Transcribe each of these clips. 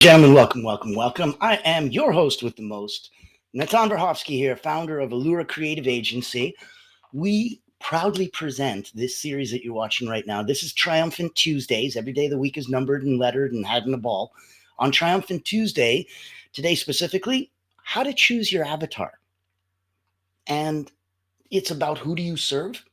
Gentlemen, welcome. I am your host with the most, Natan here, founder of Allura Creative Agency. We proudly present this series that you're watching right now. This is Triumphant Tuesdays. Every day of the week is numbered and lettered and having a ball. On Triumphant Tuesday, today specifically, how to choose your avatar. And it's about who do you serve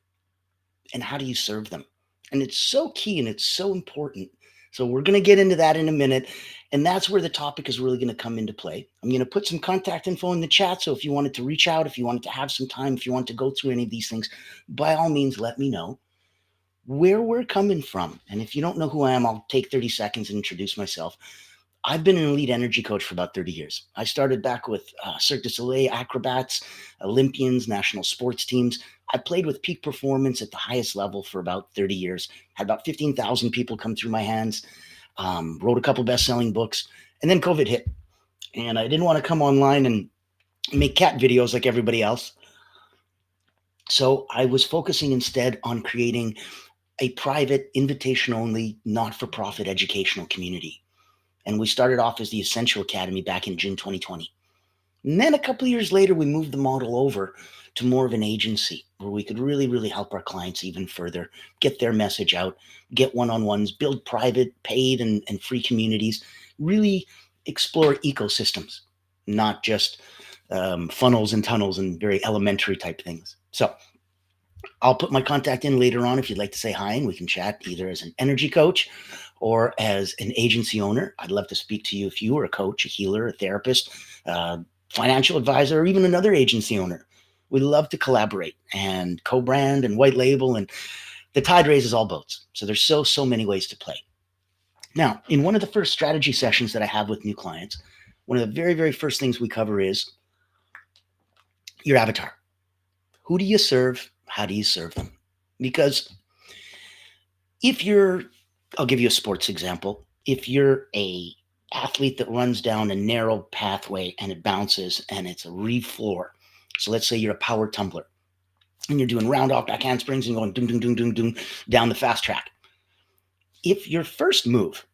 and how do you serve them. And it's so key and it's so important. So we're going to get into that in a minute. And that's where the topic is really going to come into play. I'm going to put some contact info in the chat. So if you wanted to reach out, if you wanted to have some time, if you want to go through any of these things, by all means, let me know where we're coming from. And if you don't know who I am, I'll take 30 seconds and introduce myself. I've been an elite energy coach for about 30 years. I started back with Cirque du Soleil acrobats, Olympians, national sports teams. I played with peak performance at the highest level for about 30 years, had about 15,000 people come through my hands, wrote a couple best-selling books, and then COVID hit. And I didn't want to come online and make cat videos like everybody else. So I was focusing instead on creating a private, invitation-only, not-for-profit educational community. And we started off as the Essential Academy back in June 2020. And then a couple of years later, we moved the model over to more of an agency where we could really help our clients even further, get their message out, get one-on-ones, build private, paid, and free communities, really explore ecosystems, not just funnels and tunnels and very elementary type things. So I'll put my contact in later on if you'd like to say hi, and we can chat either as an energy coach or as an agency owner. I'd love to speak to you if you are a coach, a healer, a therapist, financial advisor, or even another agency owner. We love to collaborate and co-brand and white label, and the tide raises all boats. So there's so many ways to play. Now, in one of the first strategy sessions that I have with new clients, one of the very first things we cover is your avatar. Who do you serve? How do you serve them? Because if you're, I'll give you a sports example. If you're a athlete that runs down a narrow pathway and it bounces and it's a reef floor. So let's say you're a power tumbler and you're doing round off back handsprings and going doom down the fast track. If your first move,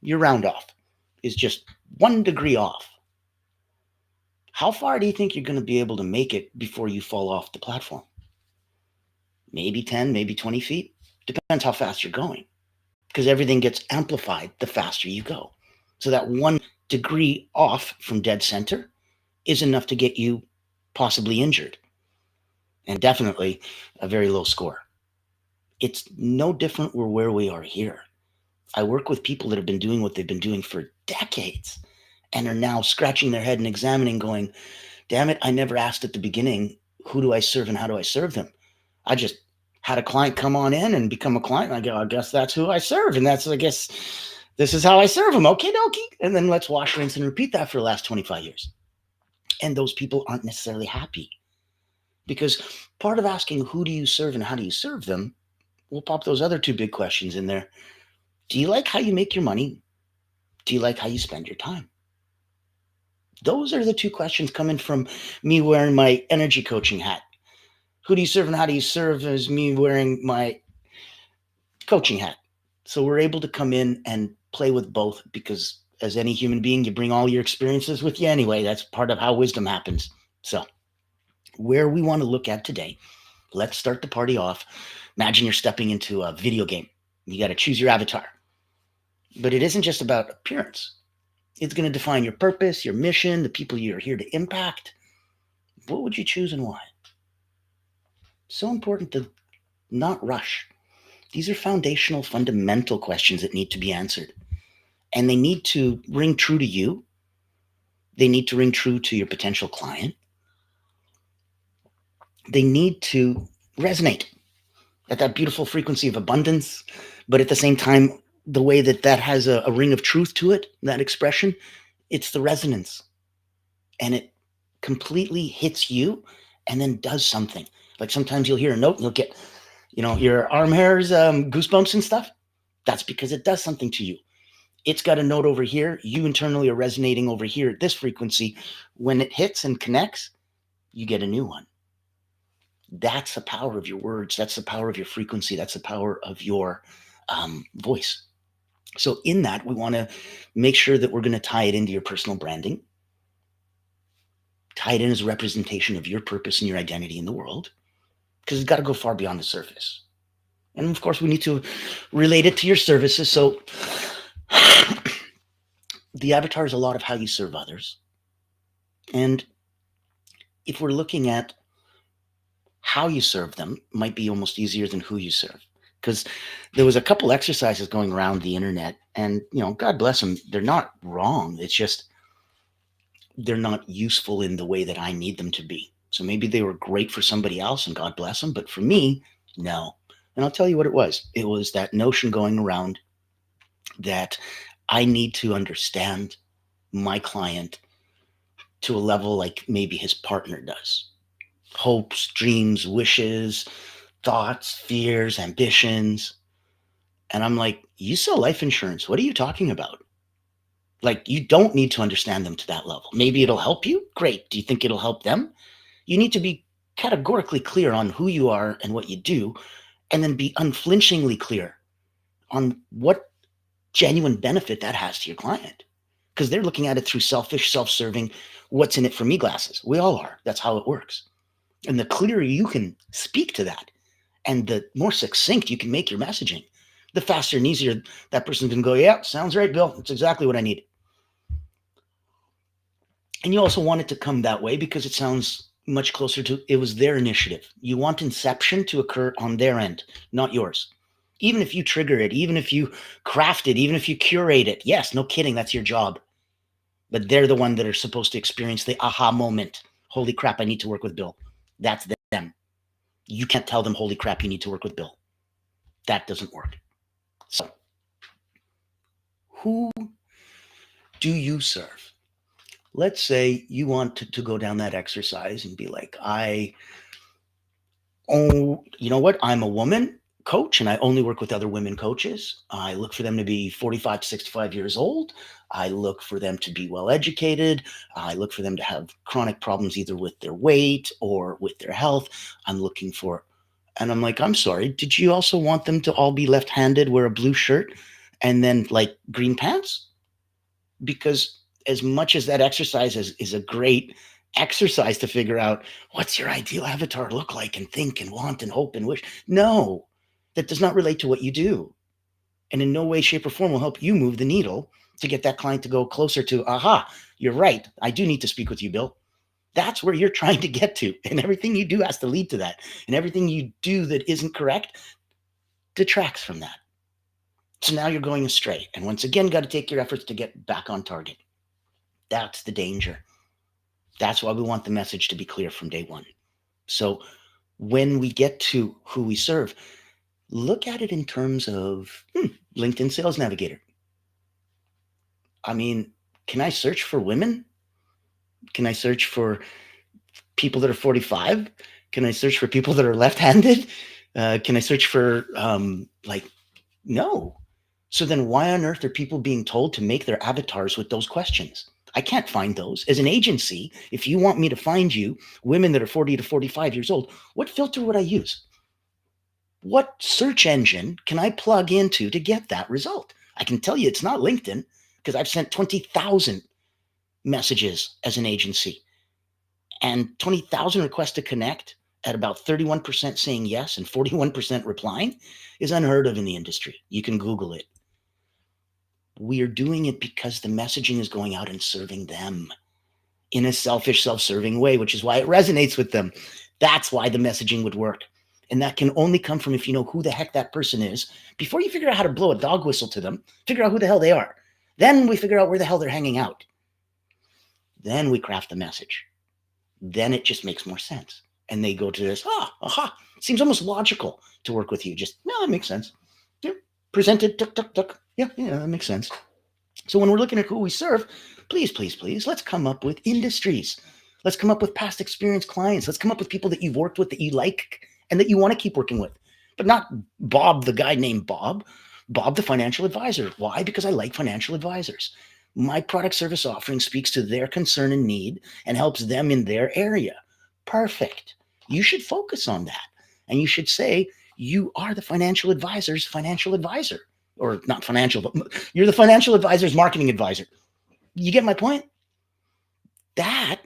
your round off, is just 1 degree off, how far do you think you're going to be able to make it before you fall off the platform? Maybe 10, maybe 20 feet. Depends how fast you're going, because everything gets amplified the faster you go. So that 1 degree off from dead center is enough to get you possibly injured, and definitely a very low score. It's no different where we are here. I work with people that have been doing what they've been doing for decades and are now scratching their head and examining, going, damn it, I never asked at the beginning, who do I serve and how do I serve them? I just had a client come on in and become a client. And I go, I guess that's who I serve. And I guess this is how I serve them. Okay, dokie. And then let's wash, rinse, and repeat that for the last 25 years. And those people aren't necessarily happy, because part of asking who do you serve and how do you serve them, we'll pop those other 2 big questions in there. Do you like how you make your money? Do you like how you spend your time? Those are the 2 questions coming from me wearing my energy coaching hat. Who do you serve and how do you serve is me wearing my coaching hat. So we're able to come in and play with both, because as any human being, you bring all your experiences with you anyway. That's part of how wisdom happens. So where we want to look at today, let's start the party off. Imagine you're stepping into a video game. You got to choose your avatar. But it isn't just about appearance. It's going to define your purpose, your mission, the people you're here to impact. What would you choose and why? So important to not rush. These are foundational, fundamental questions that need to be answered. And they need to ring true to you. They need to ring true to your potential client. They need to resonate at that beautiful frequency of abundance, but at the same time, the way that has a ring of truth to it, that expression, it's the resonance. And it completely hits you and then does something. Like sometimes you'll hear a note and you'll get, your arm hairs, goosebumps and stuff. That's because it does something to you. It's got a note over here. You internally are resonating over here at this frequency. When it hits and connects, you get a new one. That's the power of your words. That's the power of your frequency. That's the power of your voice. So in that, we want to make sure that we're going to tie it into your personal branding, tie it in as a representation of your purpose and your identity in the world, because it's got to go far beyond the surface. And of course, we need to relate it to your services. So the avatar is a lot of how you serve others. And if we're looking at how you serve them, might be almost easier than who you serve. Because there was a couple exercises going around the internet, and God bless them, they're not wrong. It's just they're not useful in the way that I need them to be. So maybe they were great for somebody else, and God bless them, but for me, no. And I'll tell you what it was. It was that notion going around that I need to understand my client to a level like maybe his partner does. Hopes, dreams, wishes, thoughts, fears, ambitions. And I'm like, you sell life insurance. What are you talking about? Like, you don't need to understand them to that level. Maybe it'll help you. Great. Do you think it'll help them? You need to be categorically clear on who you are and what you do, and then be unflinchingly clear on what genuine benefit that has to your client. Because they're looking at it through selfish, self-serving, what's in it for me glasses. We all are. That's how it works. And the clearer you can speak to that, and the more succinct you can make your messaging, the faster and easier that person can go, yeah, sounds right, Bill. It's exactly what I need. And you also want it to come that way because it sounds much closer to, it was their initiative. You want inception to occur on their end, not yours. Even if you trigger it, even if you craft it, even if you curate it. Yes, no kidding, that's your job. But they're the one that are supposed to experience the aha moment. Holy crap, I need to work with Bill. That's them. You can't tell them, holy crap, you need to work with Bill. That doesn't work. So, who do you serve? Let's say you want to go down that exercise and be like, you know what? I'm a woman coach and I only work with other women coaches. I look for them to be 45 to 65 years old. I look for them to be well educated. I look for them to have chronic problems either with their weight or with their health. I'm looking for, and I'm like, I'm sorry, did you also want them to all be left-handed, wear a blue shirt, and then like green pants? Because as much as that exercise is a great exercise to figure out what's your ideal avatar look like and think and want and hope and wish, no, that does not relate to what you do. And in no way, shape, or form will help you move the needle to get that client to go closer to, aha, you're right. I do need to speak with you, Bill. That's where you're trying to get to. And everything you do has to lead to that. And everything you do that isn't correct detracts from that. So now you're going astray. And once again, got to take your efforts to get back on target. That's the danger. That's why we want the message to be clear from day one. So when we get to who we serve, look at it in terms of LinkedIn Sales Navigator. I mean, can I search for women? Can I search for people that are 45? Can I search for people that are left-handed? Can I search for no. So then why on earth are people being told to make their avatars with those questions? I can't find those. As an agency, if you want me to find you women that are 40 to 45 years old, what filter would I use? What search engine can I plug into to get that result? I can tell you it's not LinkedIn because I've sent 20,000 messages as an agency, and 20,000 requests to connect at about 31% saying yes and 41% replying is unheard of in the industry. You can Google it. We are doing it because the messaging is going out and serving them in a selfish, self-serving way, which is why it resonates with them. That's why the messaging would work. And that can only come from if you know who the heck that person is. Before you figure out how to blow a dog whistle to them, figure out who the hell they are. Then we figure out where the hell they're hanging out. Then we craft the message. Then it just makes more sense. And they go to this, seems almost logical to work with you. Just, no, that makes sense. Yeah, presented, tuk, tuk, tuk. Yeah, that makes sense. So when we're looking at who we serve, please, let's come up with industries. Let's come up with past experienced clients. Let's come up with people that you've worked with that you like and that you want to keep working with. But not Bob, the guy named Bob. Bob, the financial advisor. Why? Because I like financial advisors. My product service offering speaks to their concern and need and helps them in their area. Perfect. You should focus on that. And you should say, you are the financial advisor's financial advisor. or not financial, but you're the financial advisor's marketing advisor. You get my point? That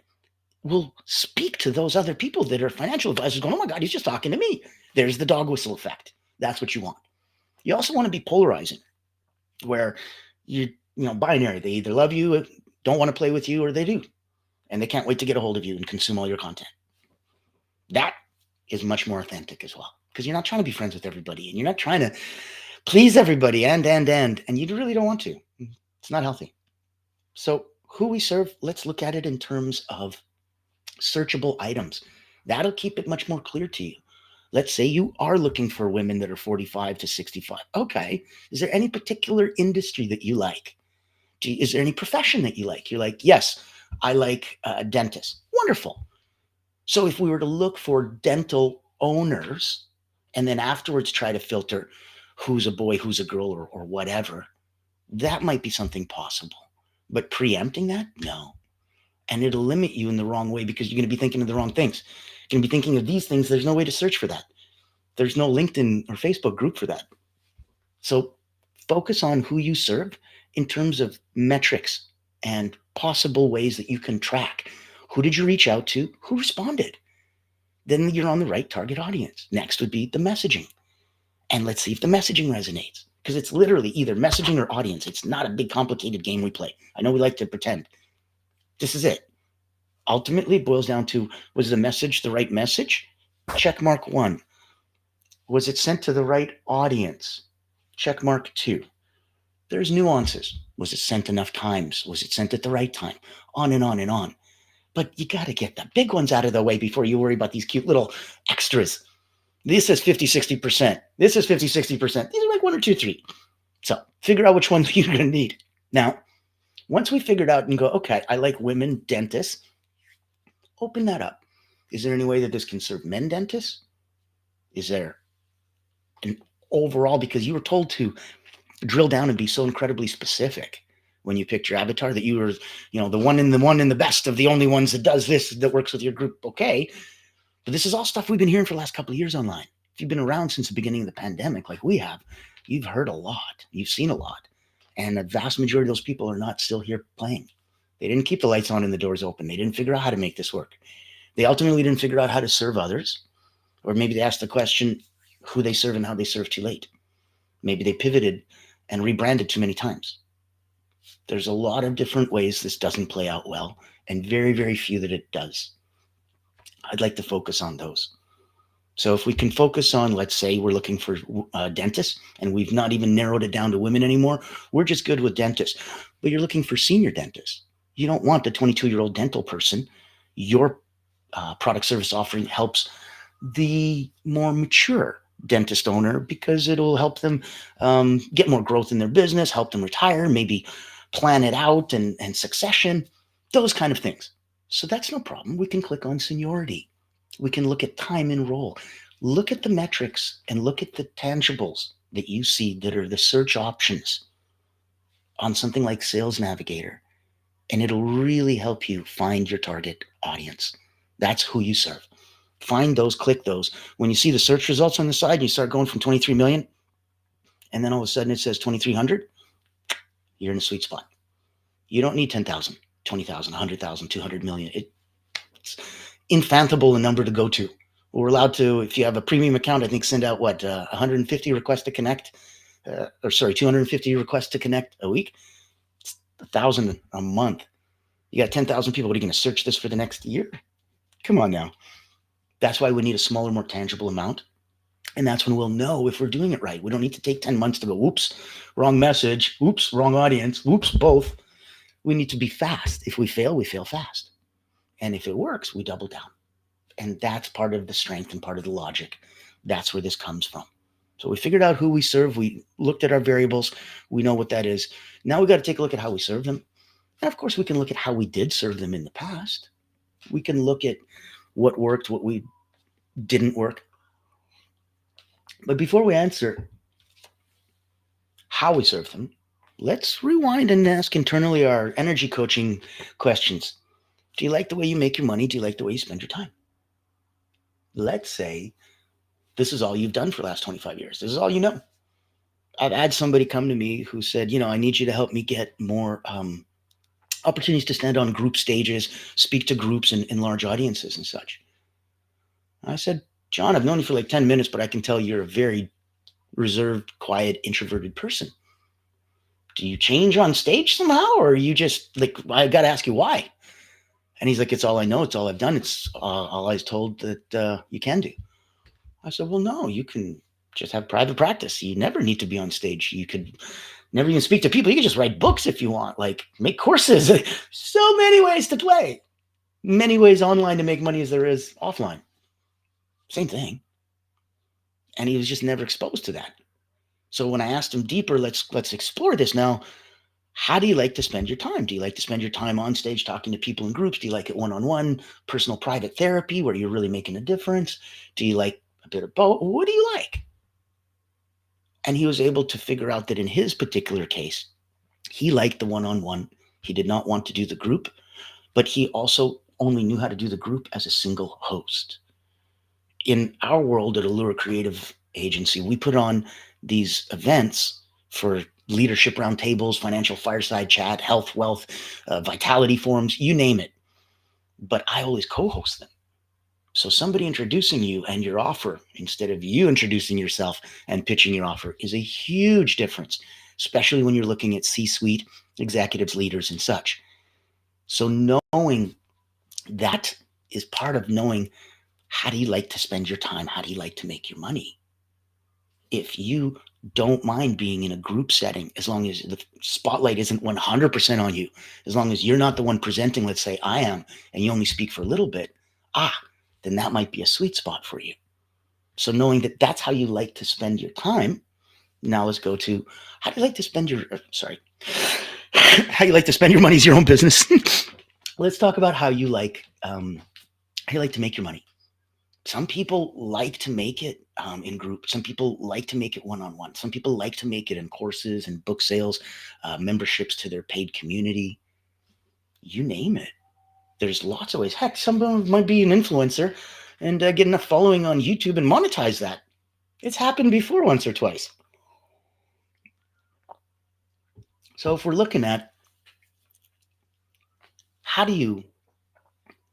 will speak to those other people that are financial advisors going, oh my God, he's just talking to me. There's the dog whistle effect. That's what you want. You also want to be polarizing, where binary. They either love you, don't want to play with you, or they do. And they can't wait to get a hold of you and consume all your content. That is much more authentic as well, because you're not trying to be friends with everybody, and you're not trying to please everybody and you really don't want to. It's not healthy. So who we serve, let's look at it in terms of searchable items. That'll keep it much more clear to you. Let's say you are looking for women that are 45 to 65. Okay. Is there any particular industry that you like? Is there any profession that you like? You're like, yes, I like dentists. Wonderful. So if we were to look for dental owners and then afterwards try to filter who's a boy, who's a girl, or whatever, that might be something possible. But preempting that, no. And it'll limit you in the wrong way, because you're going to be thinking of the wrong things. You're going to be thinking of these things. There's no way to search for that. There's no LinkedIn or Facebook group for that. So focus on who you serve in terms of metrics and possible ways that you can track. Who did you reach out to? Who responded? Then you're on the right target audience. Next would be the messaging. And let's see if the messaging resonates, because it's literally either messaging or audience. It's not a big complicated game we play. I know we like to pretend. This is it. Ultimately, it boils down to, was the message the right message? Check mark 1. Was it sent to the right audience? Check mark 2. There's nuances. Was it sent enough times? Was it sent at the right time? On and on and on. But you got to get the big ones out of the way before you worry about these cute little extras. This is 50, 60%. This is 50, 60%. These are like 1 or 2, 3. So figure out which ones you're going to need. Now, once we figured out and go, okay, I like women dentists, open that up. Is there any way that this can serve men dentists? Is there an overall, because you were told to drill down and be so incredibly specific when you picked your avatar, that you were, the one in the best of the only ones that does this, that works with your group. Okay. But this is all stuff we've been hearing for the last couple of years online. If you've been around since the beginning of the pandemic, like we have, you've heard a lot, you've seen a lot. And the vast majority of those people are not still here playing. They didn't keep the lights on and the doors open. They didn't figure out how to make this work. They ultimately didn't figure out how to serve others. Or maybe they asked the question, who they serve and how they serve too late. Maybe they pivoted and rebranded too many times. There's a lot of different ways this doesn't play out well, and very, very few that it does. I'd like to focus on those. So if we can focus on, let's say we're looking for dentists, and we've not even narrowed it down to women anymore. We're just good with dentists. But you're looking for senior dentists. You don't want the 22-year-old dental person. Your product service offering helps the more mature dentist owner, because it'll help them get more growth in their business, help them retire, maybe plan it out and succession, those kind of things. So that's no problem. We can click on seniority. We can look at time and role. Look at the metrics and look at the tangibles that you see that are the search options on something like Sales Navigator. And it'll really help you find your target audience. That's who you serve. Find those, click those. When you see the search results on the side, you start going from 23 million, and then all of a sudden it says 2,300, you're in a sweet spot. You don't need 10,000, 20,000, 100,000, 200 million. It's infathomable a number to go to. We're allowed to, if you have a premium account, I think send out 150 requests to connect, 250 requests to connect a week. It's 1,000 a month. You got 10,000 people. What are you going to search this for the next year? Come on now. That's why we need a smaller, more tangible amount. And that's when we'll know if we're doing it right. We don't need to take 10 months to go, whoops, wrong message, whoops, wrong audience, whoops, both. We need to be fast. If we fail fast. And if it works, we double down. And that's part of the strength and part of the logic. That's where this comes from. So we figured out who we serve. We looked at our variables. We know what that is. Now we got to take a look at how we serve them. And of course, we can look at how we did serve them in the past. We can look at what worked, what we didn't work. But before we answer how we serve them, let's rewind and ask internally our energy coaching questions. Do you like the way you make your money? Do you like the way you spend your time? Let's say this is all you've done for the last 25 years. This is all you know. I've had somebody come to me who said, I need you to help me get more opportunities to stand on group stages, speak to groups and large audiences and such. I said, John, I've known you for like 10 minutes, but I can tell you're a very reserved, quiet, introverted person. Do you change on stage somehow? Or are you just like, I got to ask you why? And he's like, it's all I know. It's all I've done. It's all I was told that you can do. I said, well, no, you can just have private practice. You never need to be on stage. You could never even speak to people. You can just write books if you want, like make courses. So many ways to play. Many ways online to make money as there is offline. Same thing. And he was just never exposed to that. So when I asked him deeper, let's explore this now. How do you like to spend your time? Do you like to spend your time on stage talking to people in groups? Do you like it one-on-one, personal private therapy where you're really making a difference? Do you like a bit of both? What do you like? And he was able to figure out that in his particular case, he liked the one-on-one. He did not want to do the group, but he also only knew how to do the group as a single host. In our world at Allura Creative Agency, we put on these events for leadership roundtables, financial fireside chat, health, wealth, vitality forums, you name it. But I always co-host them. So somebody introducing you and your offer instead of you introducing yourself and pitching your offer is a huge difference, especially when you're looking at C-suite executives, leaders, and such. So knowing that is part of knowing how do you like to spend your time? How do you like to make your money? If you don't mind being in a group setting, as long as the spotlight isn't 100% on you, as long as you're not the one presenting, let's say I am, and you only speak for a little bit, then that might be a sweet spot for you. So knowing that that's how you like to spend your time, now let's go to how do you like to spend your, how you like to spend your money is your own business. Let's talk about how you like to make your money. Some people like to make it in group. Some people like to make it one-on-one. Some people like to make it in courses and book sales, memberships to their paid community. You name it. There's lots of ways. Heck, someone might be an influencer and get enough following on YouTube and monetize that. It's happened before once or twice. So if we're looking at how do you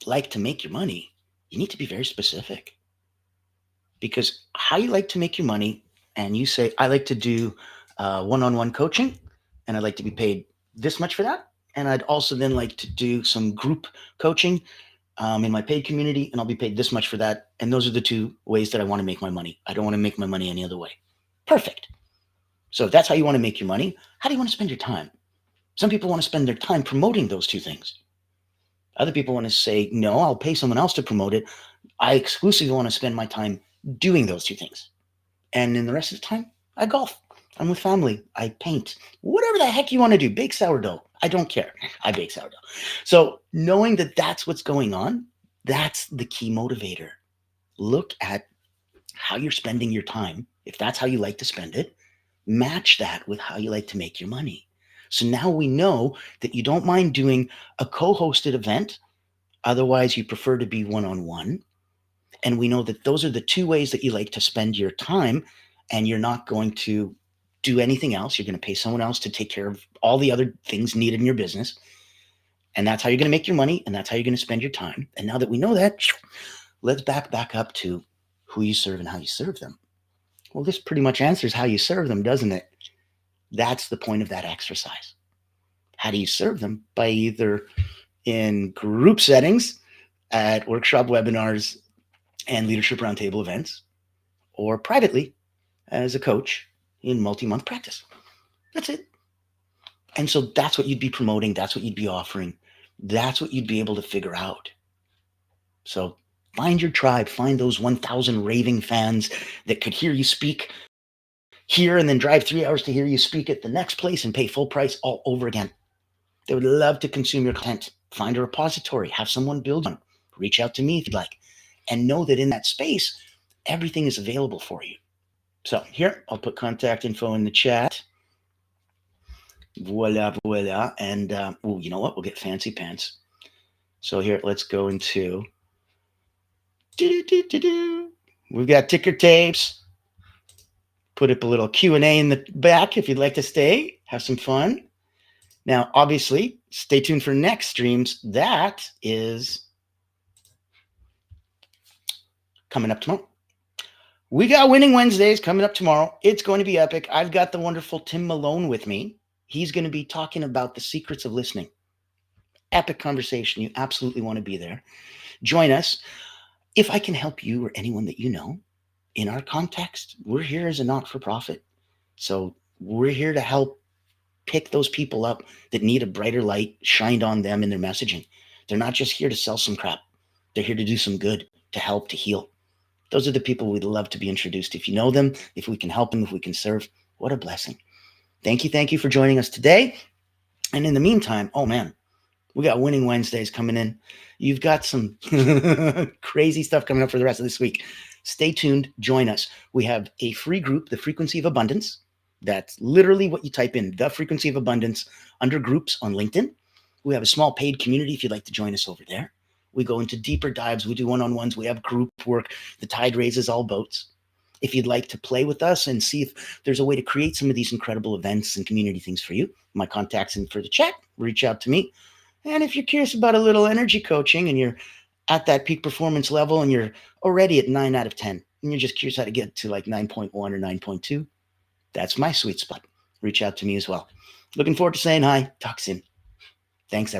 like to make your money, you need to be very specific. Because how you like to make your money, and you say, I like to do one-on-one coaching, and I'd like to be paid this much for that. And I'd also then like to do some group coaching in my paid community, and I'll be paid this much for that. And those are the two ways that I want to make my money. I don't want to make my money any other way. Perfect. So if that's how you want to make your money, how do you want to spend your time? Some people want to spend their time promoting those two things. Other people want to say, no, I'll pay someone else to promote it. I exclusively want to spend my time doing those two things. And in the rest of the time, I golf. I'm with family. I paint. Whatever the heck you want to do. Bake sourdough. I don't care. I bake sourdough. So knowing that that's what's going on, that's the key motivator. Look at how you're spending your time. If that's how you like to spend it, match that with how you like to make your money. So now we know that you don't mind doing a co-hosted event. Otherwise, you prefer to be one-on-one. And we know that those are the two ways that you like to spend your time, and you're not going to do anything else. You're going to pay someone else to take care of all the other things needed in your business. And that's how you're going to make your money, and that's how you're going to spend your time. And now that we know that, let's back up to who you serve and how you serve them. Well, this pretty much answers how you serve them, doesn't it? That's the point of that exercise. How do you serve them? By either in group settings, at workshop webinars and leadership roundtable events, or privately as a coach in multi-month practice. That's it. And so that's what you'd be promoting. That's what you'd be offering. That's what you'd be able to figure out. So find your tribe. Find those 1,000 raving fans that could hear you speak here and then drive 3 hours to hear you speak at the next place and pay full price all over again. They would love to consume your content. Find a repository. Have someone build one. Reach out to me if you'd like. And know that in that space, everything is available for you. So here, I'll put contact info in the chat. Voila. And, you know what? We'll get fancy pants. So here, let's go into... We've got ticker tapes. Put up a little Q&A in the back if you'd like to stay, have some fun. Now, obviously, stay tuned for next streams. That is coming up tomorrow. We got Winning Wednesdays coming up tomorrow. It's going to be epic. I've got the wonderful Tim Malone with me. He's going to be talking about the secrets of listening. Epic conversation. You absolutely want to be there. Join us. If I can help you or anyone that you know in our context, we're here as a not-for-profit. So we're here to help pick those people up that need a brighter light shined on them in their messaging. They're not just here to sell some crap. They're here to do some good, to help, to heal. Those are the people we'd love to be introduced. If you know them, if we can help them, if we can serve, what a blessing. Thank you for joining us today. And in the meantime, oh man, we got Winning Wednesdays coming in. You've got some crazy stuff coming up for the rest of this week. Stay tuned. Join us. We have a free group, The Frequency of Abundance. That's literally what you type in, The Frequency of Abundance, under groups on LinkedIn. We have a small paid community if you'd like to join us over there. We go into deeper dives. We do one-on-ones. We have group work. The tide raises all boats. If you'd like to play with us and see if there's a way to create some of these incredible events and community things for you, my contact's in for the chat. Reach out to me. And if you're curious about a little energy coaching and you're at that peak performance level and you're already at 9 out of 10, and you're just curious how to get to like 9.1 or 9.2, that's my sweet spot. Reach out to me as well. Looking forward to saying hi. Talk soon. Thanks, everyone.